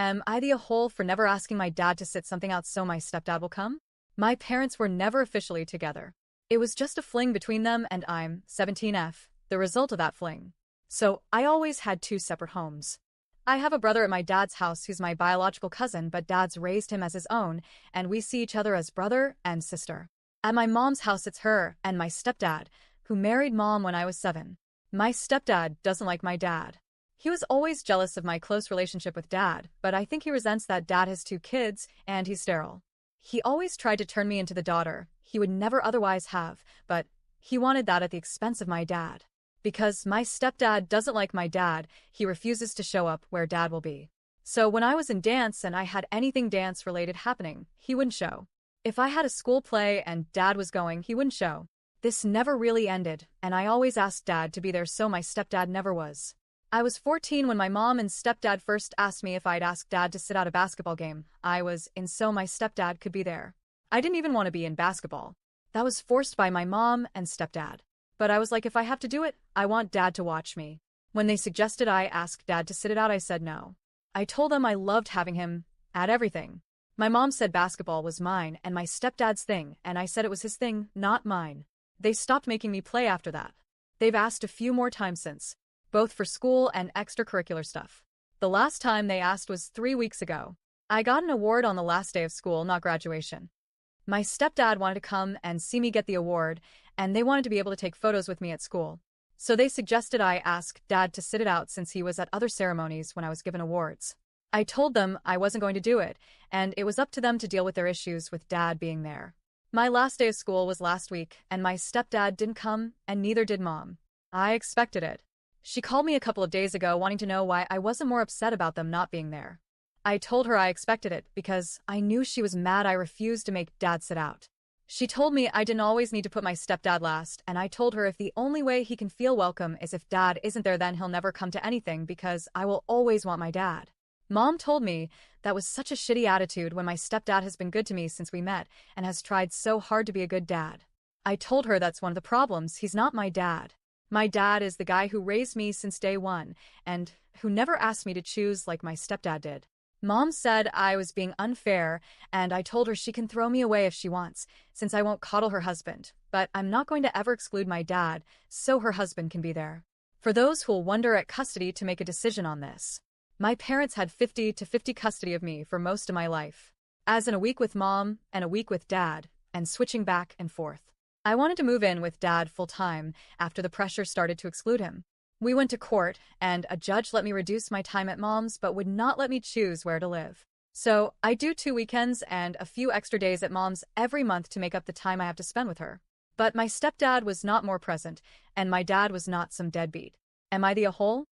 Am I the a-hole for never asking my dad to sit something out so my stepdad will come? My parents were never officially together. It was just a fling between them, and I'm 17F, the result of that fling. So I always had two separate homes. I have a brother at my dad's house who's my biological cousin, but dad's raised him as his own, and we see each other as brother and sister. At my mom's house it's her and my stepdad, who married mom when I was 7. My stepdad doesn't like my dad. He was always jealous of my close relationship with dad, but I think he resents that dad has 2 kids and he's sterile. He always tried to turn me into the daughter he would never otherwise have, but he wanted that at the expense of my dad. Because my stepdad doesn't like my dad, he refuses to show up where dad will be. So when I was in dance and I had anything dance-related happening, he wouldn't show. If I had a school play and dad was going, he wouldn't show. This never really ended, and I always asked dad to be there, so my stepdad never was. I was 14 when my mom and stepdad first asked me if I'd ask dad to sit out a basketball game. I was in so my stepdad could be there. I didn't even want to be in basketball. That was forced by my mom and stepdad. But I was like, if I have to do it, I want dad to watch me. When they suggested I ask dad to sit it out, I said no. I told them I loved having him at everything. My mom said basketball was mine and my stepdad's thing, and I said it was his thing, not mine. They stopped making me play after that. They've asked a few more times since, both for school and extracurricular stuff. The last time they asked was 3 weeks ago. I got an award on the last day of school, not graduation. My stepdad wanted to come and see me get the award, and they wanted to be able to take photos with me at school. So they suggested I ask dad to sit it out since he was at other ceremonies when I was given awards. I told them I wasn't going to do it, and it was up to them to deal with their issues with dad being there. My last day of school was last week, and my stepdad didn't come, and neither did mom. I expected it. She called me a couple of days ago wanting to know why I wasn't more upset about them not being there. I told her I expected it because I knew she was mad I refused to make dad sit out. She told me I didn't always need to put my stepdad last, and I told her if the only way he can feel welcome is if dad isn't there, then he'll never come to anything because I will always want my dad. Mom told me that was such a shitty attitude when my stepdad has been good to me since we met and has tried so hard to be a good dad. I told her that's one of the problems, he's not my dad. My dad is the guy who raised me since day one and who never asked me to choose like my stepdad did. Mom said I was being unfair, and I told her she can throw me away if she wants, since I won't coddle her husband, but I'm not going to ever exclude my dad, so her husband can be there. For those who'll wonder at custody to make a decision on this, my parents had 50-50 custody of me for most of my life, as in a week with mom and a week with dad, and switching back and forth. I wanted to move in with dad full-time after the pressure started to exclude him. We went to court, and a judge let me reduce my time at mom's but would not let me choose where to live. So I do 2 weekends and a few extra days at mom's every month to make up the time I have to spend with her. But my stepdad was not more present, and my dad was not some deadbeat. Am I the a-hole?